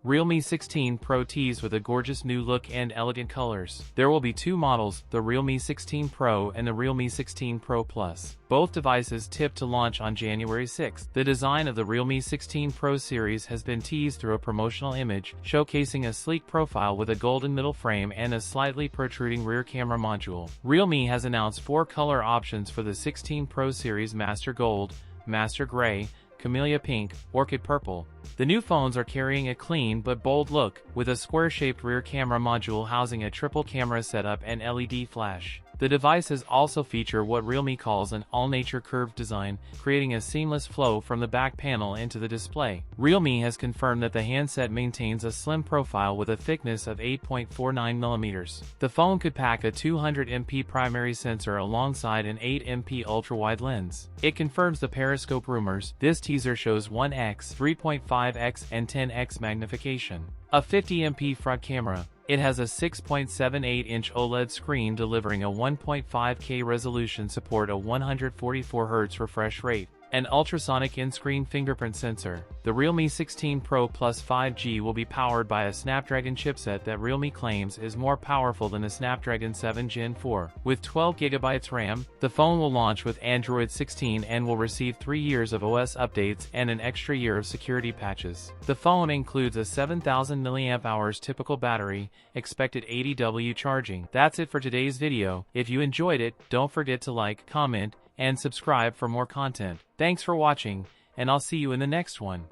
Realme 16 Pro teased with a gorgeous new look and elegant colors. There will be two models, the Realme 16 Pro and the Realme 16 Pro Plus. Both devices tipped to launch on January 6. The design of the Realme 16 Pro series has been teased through a promotional image, showcasing a sleek profile with a golden middle frame and a slightly protruding rear camera module. Realme has announced 4 color options for the 16 Pro series: Master Gold, Master Gray, Camellia Pink, Orchid Purple. The new phones are carrying a clean but bold look, with a square-shaped rear camera module housing a triple camera setup and LED flash. The devices also feature what Realme calls an all-nature curved design, creating a seamless flow from the back panel into the display. Realme has confirmed that the handset maintains a slim profile with a thickness of 8.49mm. The phone could pack a 200MP primary sensor alongside an 8MP ultra-wide lens. It confirms the periscope rumors. This teaser shows 1x, 3.5x, and 10x magnification. A 50MP front camera. It has a 6.78-inch OLED screen delivering a 1.5K resolution, support a 144Hz refresh rate, an ultrasonic in-screen fingerprint sensor. The Realme 16 Pro Plus 5G will be powered by a Snapdragon chipset that Realme claims is more powerful than a Snapdragon 7 Gen 4. With 12GB RAM, the phone will launch with Android 16 and will receive 3 years of OS updates and an extra year of security patches. The phone includes a 7000 mAh typical battery, expected 80W charging. That's it for today's video. If you enjoyed it, don't forget to like, comment, and subscribe for more content. Thanks for watching, and I'll see you in the next one.